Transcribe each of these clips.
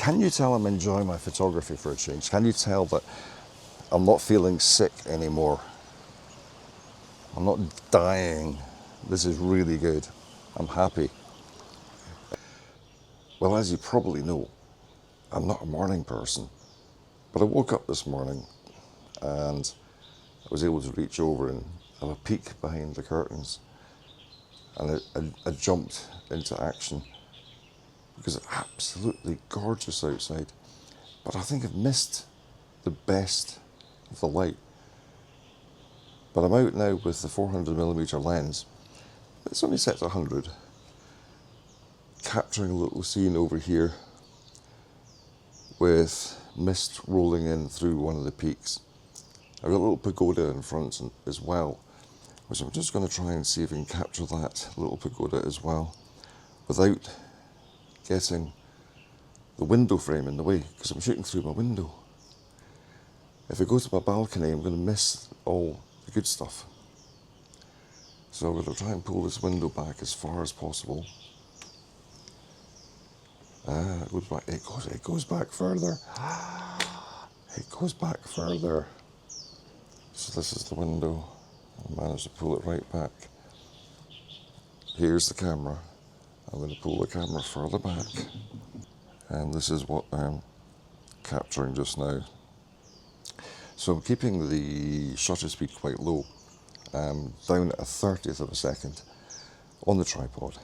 Can you tell I'm enjoying my photography for a change? Can you tell that I'm not feeling sick anymore? I'm not dying. This is really good. I'm happy. Well, as you probably know, I'm not a morning person, but I woke up this morning and I was able to reach over and have a peek behind the curtains, and I jumped into action because it's absolutely gorgeous outside. But I think I've missed the best of the light. But I'm out now with the 400mm lens. It's only set to 100, capturing a little scene over here with mist rolling in through one of the peaks. I've got a little pagoda in front as well, which I'm just going to try and see if I can capture that little pagoda as well without getting the window frame in the way, because I'm shooting through my window. If I go to my balcony, I'm going to miss all the good stuff. So I'm going to try and pull this window back as far as possible. It goes back further. It goes back further. So this is the window. I managed to pull it right back. Here's the camera. I'm going to pull the camera further back. And this is what I'm capturing just now. So I'm keeping the shutter speed quite low, down at a 30th of a second on the tripod.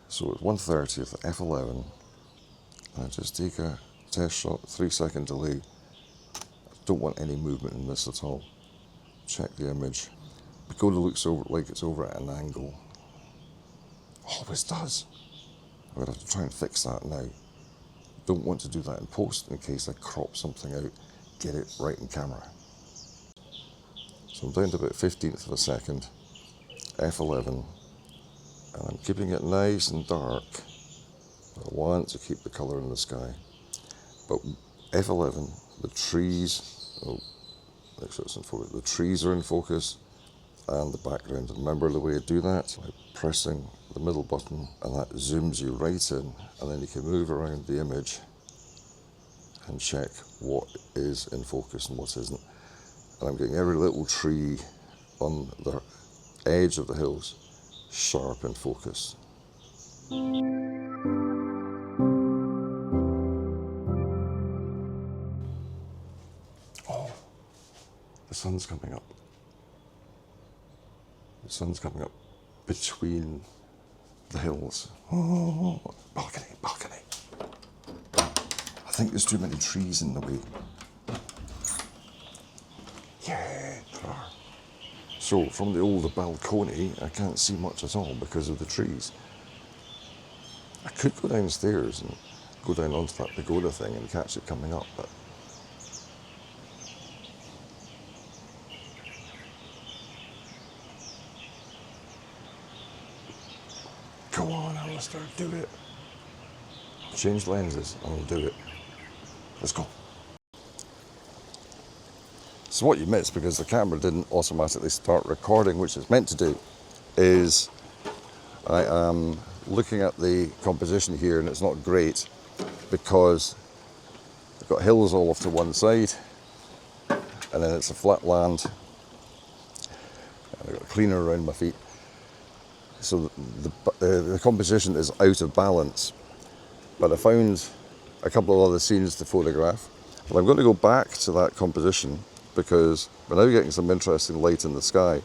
So at 1/30th, f11, and I just take a test shot, 3-second delay. I don't want any movement in this at all. Check the image. Pagoda looks over like it's over at an angle. Always does. I'm going to have to try and fix that now. Don't want to do that in post in case I crop something out. Get it right in camera. So I'm down to about 15th of a second, f11, and I'm keeping it nice and dark. I want to keep the colour in the sky. But f11, the trees, make sure it's in focus. The trees are in focus and the background. And remember the way to do that? By pressing the middle button, and that zooms you right in, and then you can move around the image and check what is in focus and what isn't. And I'm getting every little tree on the edge of the hills sharp in focus. Oh, the sun's coming up. The sun's coming up between the hills. Oh, balcony, balcony. I think there's too many trees in the way. Yeah, there are. So from the old balcony, I can't see much at all because of the trees. I could go downstairs and go down onto that pagoda thing and catch it coming up, but go on, Alistair, do it. I'll change lenses and I'll do it. Let's go. So what you missed, because the camera didn't automatically start recording, which it's meant to do, is I am looking at the composition here and it's not great because I've got hills all off to one side and then it's a flat land and I've got cleaner around my feet. So the composition is out of balance, but I found a couple of other scenes to photograph. But I'm going to go back to that composition because we're now getting some interesting light in the sky,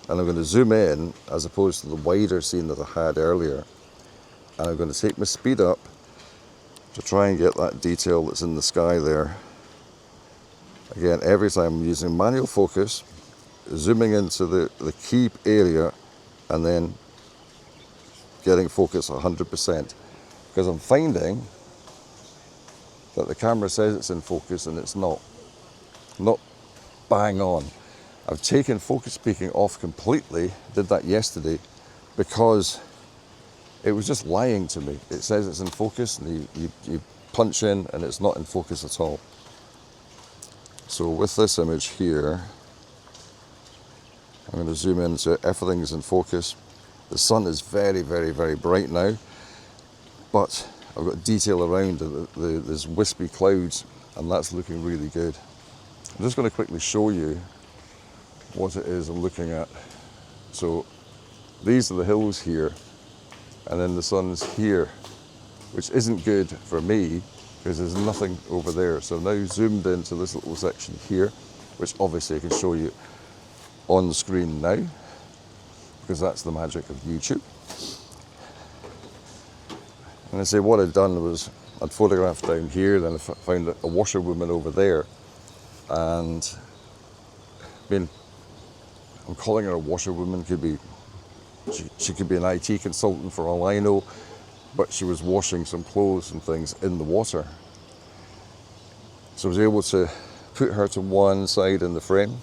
and I'm going to zoom in as opposed to the wider scene that I had earlier, and I'm going to take my speed up to try and get that detail that's in the sky there. Again, every time I'm using manual focus, zooming into the key area and then getting focus 100%, because I'm finding that the camera says it's in focus and it's not bang on. I've taken focus peaking off completely, did that yesterday, because it was just lying to me. It says it's in focus and you punch in and it's not in focus at all. So with this image here, I'm going to zoom in so everything's in focus. The sun is very, very, very bright now, but I've got detail around there's wispy clouds, and that's looking really good. I'm just going to quickly show you what it is I'm looking at. So these are the hills here, and then the sun's here, which isn't good for me because there's nothing over there. So now zoomed into this little section here, which obviously I can show you on the screen now, because that's the magic of YouTube. And I say what I'd done was I'd photographed down here, then I found a washerwoman over there, and I mean, I'm calling her a washerwoman. She could be an IT consultant for all I know, but she was washing some clothes and things in the water. So I was able to put her to one side in the frame,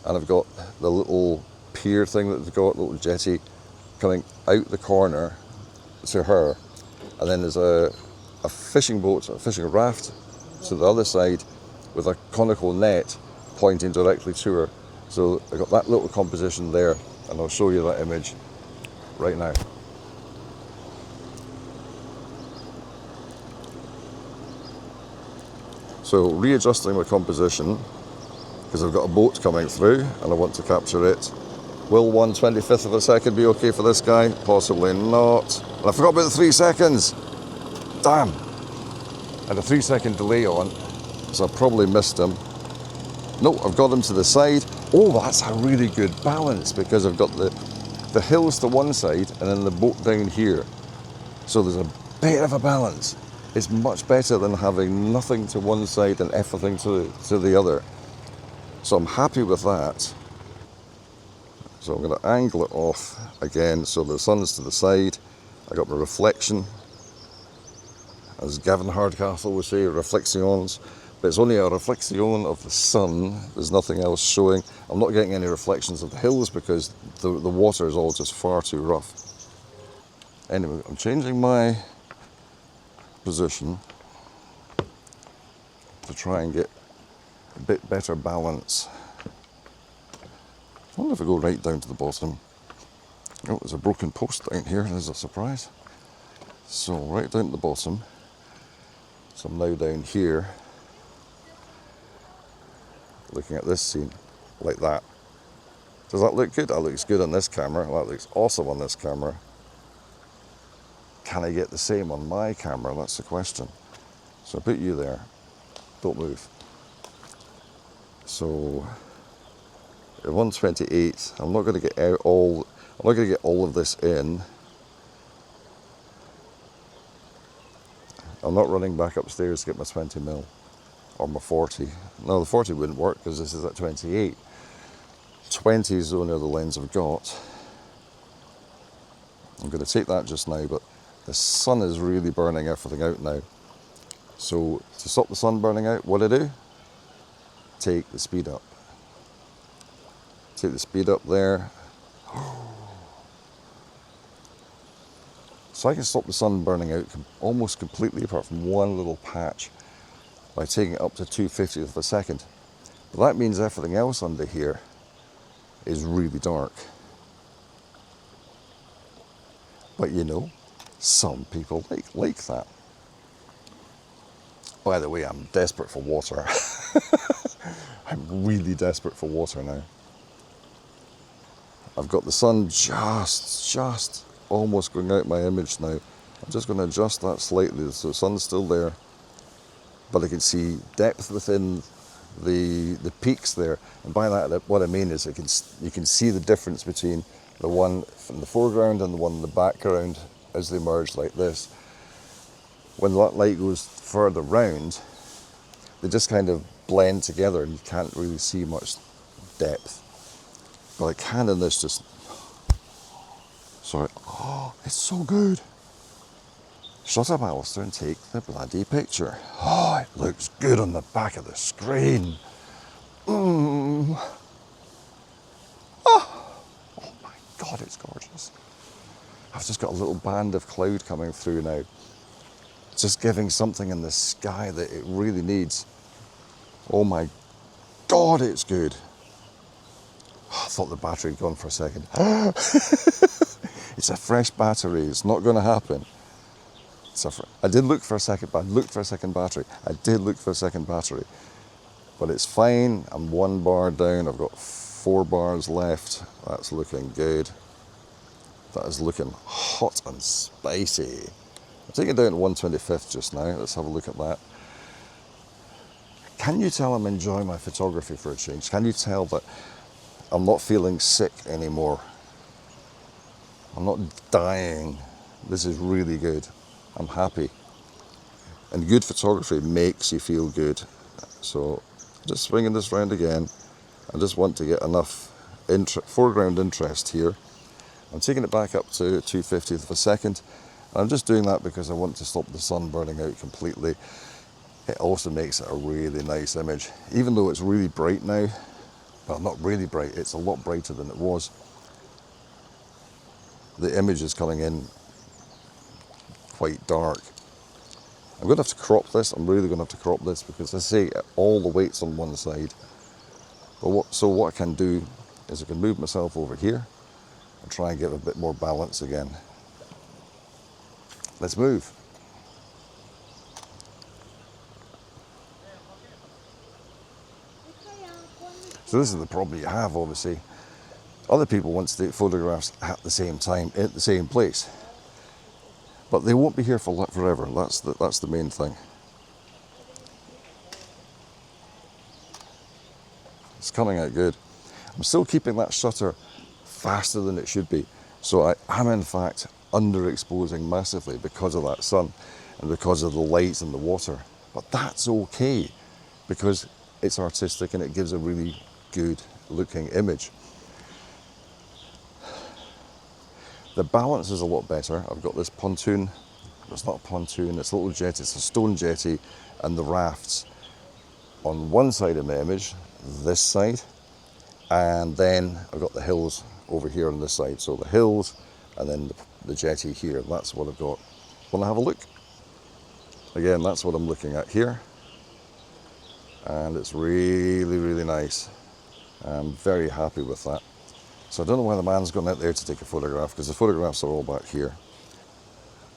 and I've got the little pier thing that they've got, little jetty coming out the corner to her, and then there's a fishing boat, a fishing raft to the other side with a conical net pointing directly to her. So I got that little composition there, and I'll show you that image right now. So readjusting my composition, because I've got a boat coming through and I want to capture it. Will 1/25th of a second be okay for this guy? Possibly not. And I forgot about the 3 seconds. Damn. I had a 3-second delay on, so I probably missed him. No, I've got him to the side. Oh, that's a really good balance, because I've got the hills to one side and then the boat down here. So there's a bit of a balance. It's much better than having nothing to one side and everything to the other. So I'm happy with that. So I'm going to angle it off again so the sun's to the side. I got my reflection, as Gavin Hardcastle would say, reflections. But it's only a reflection of the sun. There's nothing else showing. I'm not getting any reflections of the hills because the water is all just far too rough. Anyway, I'm changing my position to try and get a bit better balance. I wonder if I go right down to the bottom. Oh, there's a broken post down here. There's a surprise. So right down to the bottom. So I'm now down here, looking at this scene like that. Does that look good? That looks good on this camera. That looks awesome on this camera. Can I get the same on my camera? That's the question. So I put you there. Don't move. So at 128, I'm not going to get all of this in. I'm not running back upstairs to get my 20mm or my 40. No, the 40 wouldn't work because this is at 28. 20 is the only other lens I've got. I'm going to take that just now, but the sun is really burning everything out now. So to stop the sun burning out, what do? Take the speed up. Take the speed up there. So I can stop the sun burning out almost completely, apart from one little patch, by taking it up to 2/50th of a second. But that means everything else under here is really dark. But you know, some people like that. By the way, I'm desperate for water. I'm really desperate for water now. I've got the sun just almost going out my image now. I'm just going to adjust that slightly so the sun's still there, but I can see depth within the peaks there. And by that, what I mean is you can see the difference between the one from the foreground and the one in the background as they merge like this. When that light goes further round, they just kind of blend together and you can't really see much depth. But I can in this just... Sorry. Oh, it's so good. Shut up, Alistair, and take the bloody picture. Oh, it looks good on the back of the screen. Oh my God, it's gorgeous. I've just got a little band of cloud coming through now. Just giving something in the sky that it really needs. Oh my God, it's good. Oh, I thought the battery had gone for a second. It's a fresh battery, it's not going to happen. I did look for a second, but I looked for a second battery. I did look for a second battery, but it's fine. I'm 1 bar down. I've got 4 bars left. That's looking good. That is looking hot and spicy. I'm taking it down to 1/25 just now. Let's have a look at that. Can you tell I'm enjoying my photography for a change? Can you tell that I'm not feeling sick anymore? I'm not dying. This is really good. I'm happy. And good photography makes you feel good. So just swinging this round again. I just want to get enough foreground interest here. I'm taking it back up to 2/50th of a second. And I'm just doing that because I want to stop the sun burning out completely. It also makes it a really nice image. Even though it's really bright now, well, not really bright, it's a lot brighter than it was. The image is coming in quite dark. I'm going to have to crop this. I'm really going to have to crop this because I say all the weight's on one side. But so what I can do is I can move myself over here and try and get a bit more balance again. Let's move. So this is the problem you have, obviously. Other people want to take photographs at the same time, at the same place. But they won't be here for forever. That's the main thing. It's coming out good. I'm still keeping that shutter faster than it should be. So I am in fact underexposing massively because of that sun and because of the light and the water. But that's okay because it's artistic and it gives a really good looking image. The balance is a lot better. I've got this pontoon. It's not a pontoon, it's a little jetty. It's a stone jetty and the rafts on one side of my image, this side, and then I've got the hills over here on this side. So the hills and then the jetty here. That's what I've got. Want to have a look? Again, that's what I'm looking at here. And it's really, really nice. I'm very happy with that. So I don't know why the man's gone out there to take a photograph because the photographs are all back here.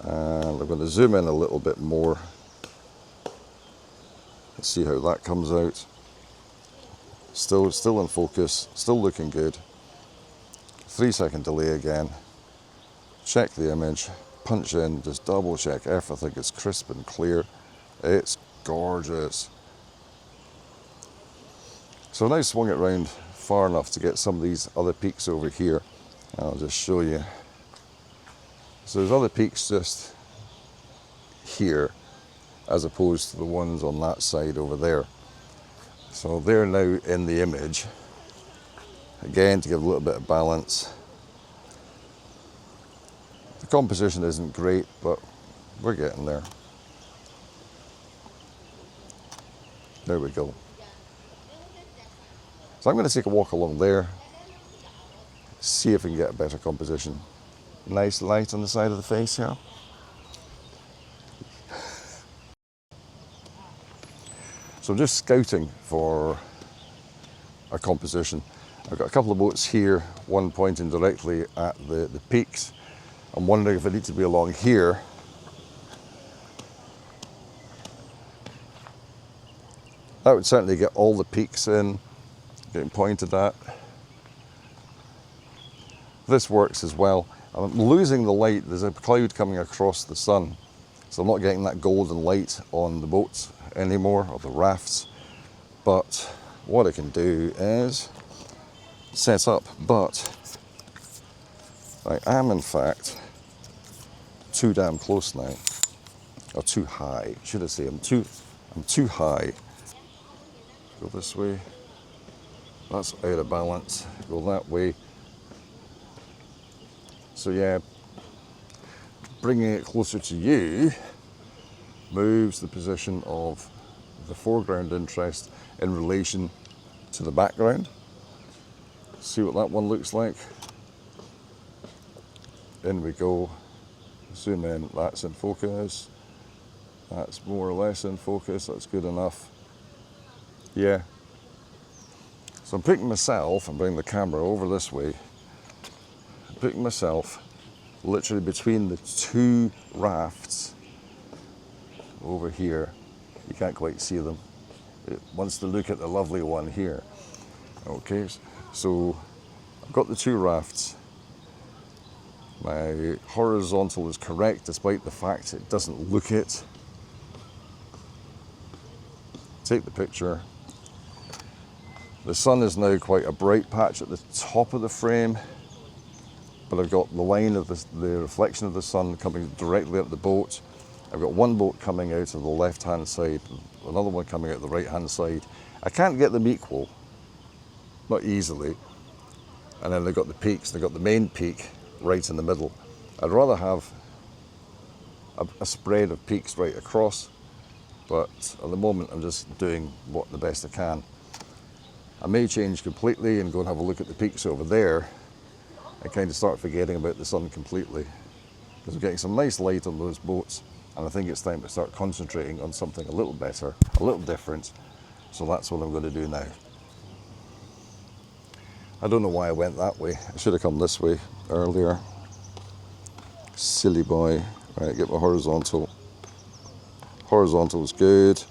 And I'm going to zoom in a little bit more. Let's see how that comes out. Still in focus, still looking good. 3-second delay again. Check the image, punch in, just double check everything. It's crisp and clear. It's gorgeous. So now I swung it round far enough to get some of these other peaks over here. I'll just show you. So there's other peaks just here as opposed to the ones on that side over there. So they're now in the image. Again, to give a little bit of balance. The composition isn't great, but we're getting there. There we go. So I'm going to take a walk along there, see if we can get a better composition. Nice light on the side of the face here. So I'm just scouting for a composition. I've got a couple of boats here, one pointing directly at the peaks. I'm wondering if I need to be along here. That would certainly get all the peaks in, getting pointed at. This works as well. I'm losing the light. There's a cloud coming across the sun, so I'm not getting that golden light on the boats anymore, or the rafts. But what I can do is set up, but I am in fact too damn close now, or too high, should I say. I'm too high. Go this way. That's out of balance. Go that way. So yeah, bringing it closer to you moves the position of the foreground interest in relation to the background. See what that one looks like. In we go. Zoom in. That's in focus. That's more or less in focus. That's good enough. Yeah. So I'm putting myself, I'm bringing the camera over this way, I'm putting myself literally between the two rafts over here. You can't quite see them. It wants to look at the lovely one here. Okay, so I've got the two rafts. My horizontal is correct despite the fact it doesn't look it. Take the picture. The sun is now quite a bright patch at the top of the frame, but I've got the line of the reflection of the sun coming directly at the boat. I've got one boat coming out of the left-hand side, another one coming out the right-hand side. I can't get them equal, not easily. And then they've got the peaks, they've got the main peak right in the middle. I'd rather have a spread of peaks right across, but at the moment I'm just doing the best I can. I may change completely and go and have a look at the peaks over there and kind of start forgetting about the sun completely. Because we're getting some nice light on those boats, and I think it's time to start concentrating on something a little better, a little different. So that's what I'm going to do now. I don't know why I went that way. I should have come this way earlier. Silly boy. Right, get my horizontal. Horizontal is good.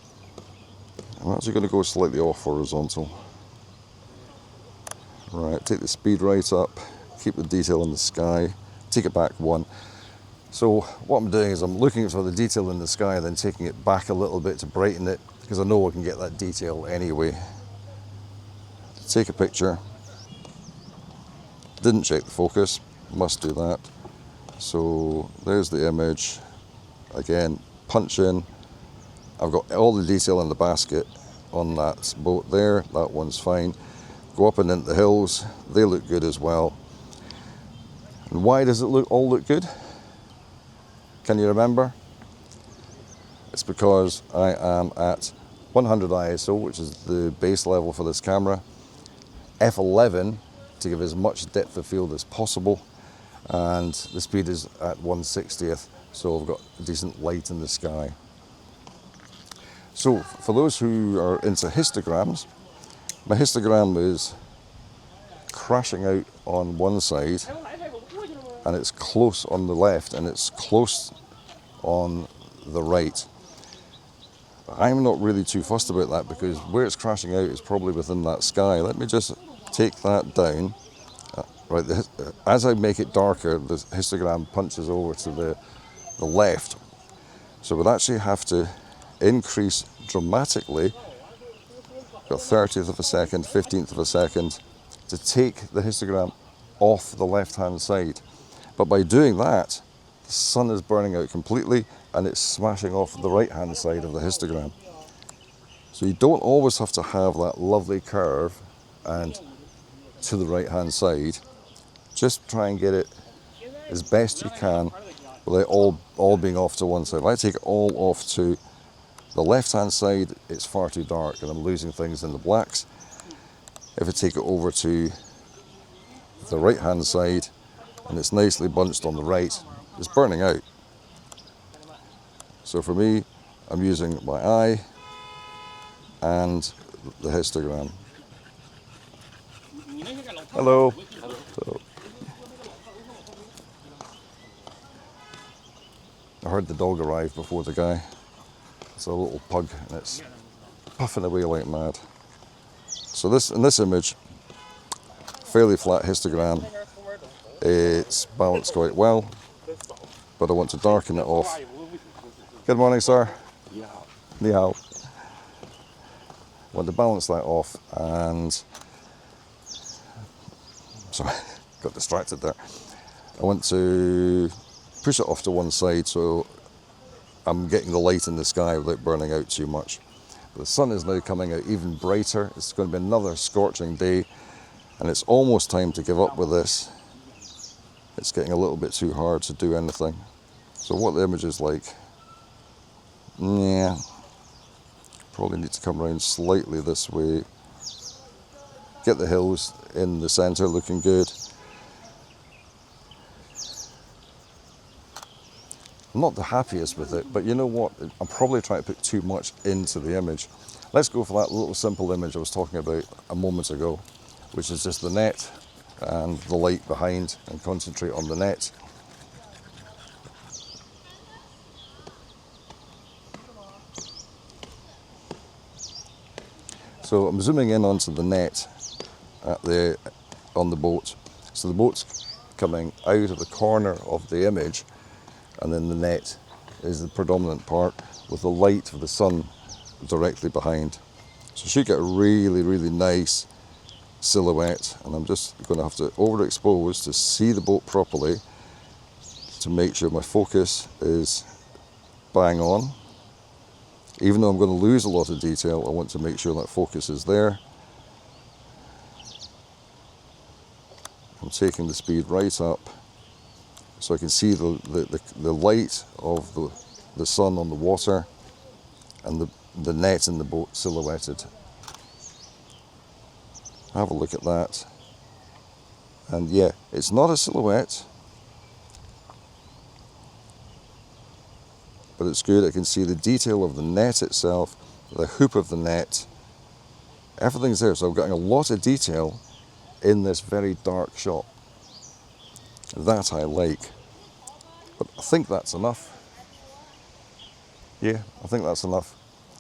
I'm actually going to go slightly off horizontal. Right, take the speed right up, keep the detail in the sky, take it back one. So what I'm doing is I'm looking for the detail in the sky, then taking it back a little bit to brighten it, because I know I can get that detail anyway. Take a picture. Didn't check the focus, must do that. So there's the image. Again, punch in. I've got all the detail in the basket on that boat there. That one's fine. Go up and into the hills. They look good as well. And why does it all look good? Can you remember? It's because I am at 100 ISO, which is the base level for this camera. F11 to give as much depth of field as possible. And the speed is at 1/60th, so I've got decent light in the sky. So for those who are into histograms, my histogram is crashing out on one side, and it's close on the left, and it's close on the right. I'm not really too fussed about that, because where it's crashing out is probably within that sky. Let me just take that down. Right, as I make it darker, the histogram punches over to the left. So we'd actually have to increase dramatically, got 30th of a second, 15th of a second, to take the histogram off the left-hand side. But by doing that, the sun is burning out completely, and it's smashing off the right-hand side of the histogram. So you don't always have to have that lovely curve and to the right-hand side. Just try and get it as best you can without all being off to one side. If I take it all off to the left-hand side, it's far too dark and I'm losing things in the blacks. If I take it over to the right-hand side and it's nicely bunched on the right, it's burning out. So for me, I'm using my eye and the histogram. Hello. So, I heard the dog arrive before the guy. It's a little pug and it's puffing away like mad. So in this image, fairly flat histogram. It's balanced quite well, but I want to darken it off. Good morning, sir. Ni hao. I want to balance that off, and sorry, got distracted there. I want to push it off to one side so I'm getting the light in the sky without burning out too much. The sun is now coming out even brighter. It's going to be another scorching day, and it's almost time to give up with this. It's getting a little bit too hard to do anything. So what the image is like, yeah, probably need to come around slightly this way. Get the hills in the center looking good. I'm not the happiest with it, but you know what? I'm probably trying to put too much into the image. Let's go for that little simple image I was talking about a moment ago, which is just the net and the light behind, and concentrate on the net. So I'm zooming in onto the net on the boat. So the boat's coming out of the corner of the image, and then the net is the predominant part with the light of the sun directly behind. So you should get a really, really nice silhouette, and I'm just going to have to overexpose to see the boat properly to make sure my focus is bang on. Even though I'm going to lose a lot of detail, I want to make sure that focus is there. I'm taking the speed right up so I can see the light of the sun on the water and the net in the boat silhouetted. Have a look at that. And yeah, it's not a silhouette, but it's good. I can see the detail of the net itself, the hoop of the net, everything's there. So I'm getting a lot of detail in this very dark shot. That I like. But I think that's enough. Yeah, I think that's enough.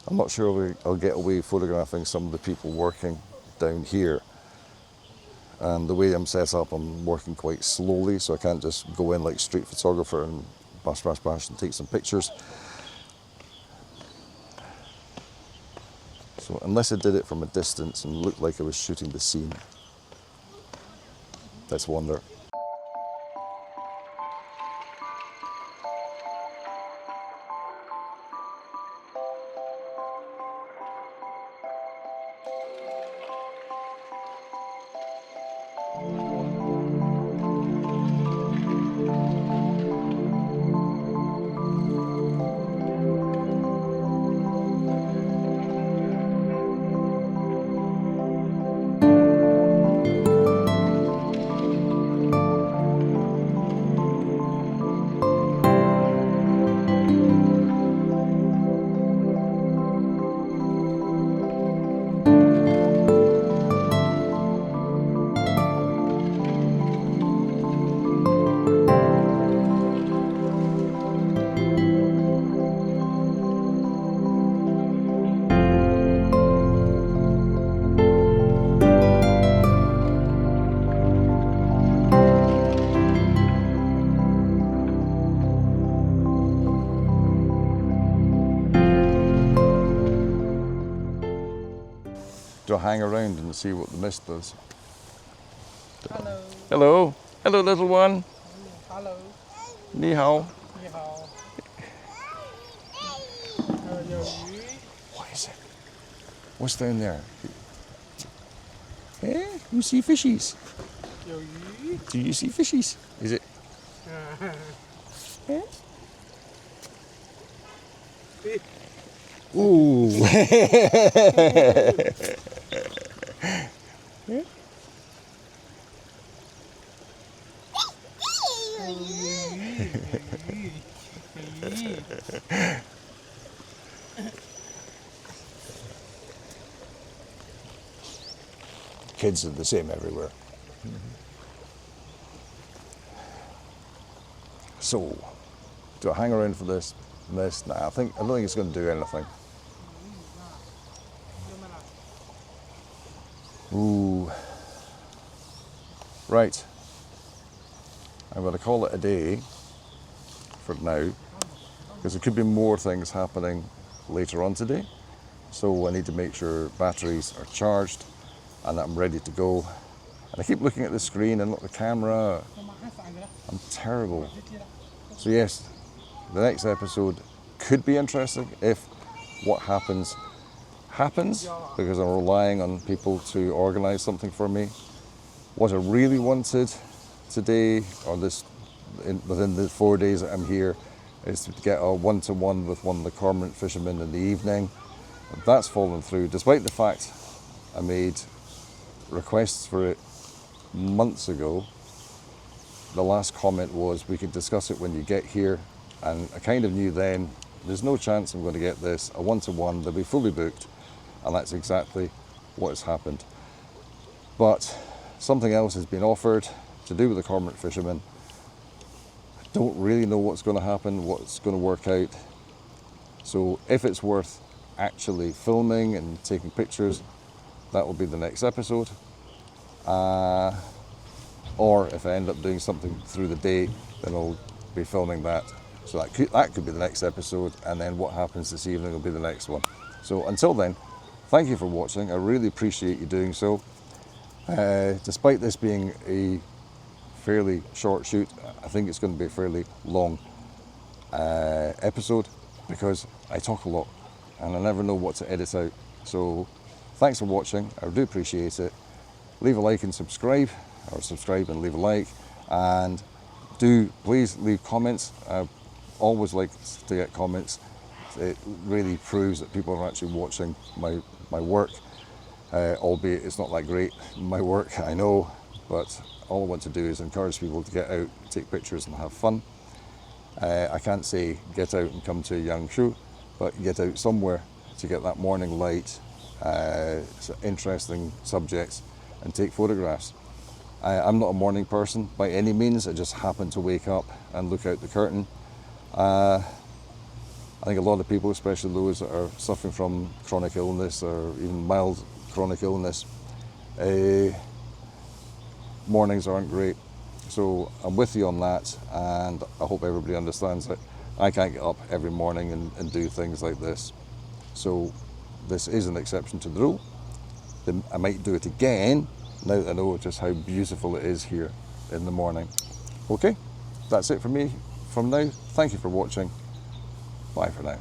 I'm not sure I'll get away photographing some of the people working down here. And the way I'm set up, I'm working quite slowly, so I can't just go in like street photographer and bash, bash, bash and take some pictures. So unless I did it from a distance and looked like I was shooting the scene, let's wonder. Do I hang around and see what the mist does? Hello. Hello. Hello, little one. Hello. Ni hao. 你好。有鱼。 What is it? What's down there? Eh? You see fishies? 有鱼。 Do you see fishies? Is it? Eh? Ooh. Yeah. Kids are the same everywhere. So, do I hang around for this mist? Nah, I don't think it's going to do anything. Ooh. Right. I'm going to call it a day for now, because there could be more things happening later on today. So I need to make sure batteries are charged and that I'm ready to go. And I keep looking at the screen and not the camera. I'm terrible. So yes, the next episode could be interesting if what happens, because I'm relying on people to organize something for me. What I really wanted today, or within the 4 days that I'm here, is to get a one-to-one with one of the cormorant fishermen in the evening. That's fallen through, despite the fact I made requests for it months ago. The last comment was, we could discuss it when you get here, and I kind of knew then, there's no chance I'm going to get this, a one-to-one, they'll be fully booked, and that's exactly what has happened. But something else has been offered to do with the cormorant fishermen. I don't really know what's going to happen, what's going to work out. So if it's worth actually filming and taking pictures, that will be the next episode. Or if I end up doing something through the day, then I'll be filming that. So that could be the next episode, and then what happens this evening will be the next one. So until then, thank you for watching. I really appreciate you doing so. Despite this being a fairly short shoot, I think it's going to be a fairly long episode because I talk a lot and I never know what to edit out. So thanks for watching. I do appreciate it. Leave a like and subscribe, or subscribe and leave a like, and do please leave comments. I always like to get comments. It really proves that people are actually watching my work, albeit it's not that great, my work, I know, but all I want to do is encourage people to get out, take pictures and have fun. I can't say get out and come to Yangshou, but get out somewhere to get that morning light, interesting subjects, and take photographs. I'm not a morning person by any means. I just happen to wake up and look out the curtain. I think a lot of people, especially those that are suffering from chronic illness or even mild chronic illness, mornings aren't great. So I'm with you on that, and I hope everybody understands that I can't get up every morning and do things like this. So this is an exception to the rule. I might do it again now that I know just how beautiful it is here in the morning. Okay, that's it for me from now. Thank you for watching. Bye for now.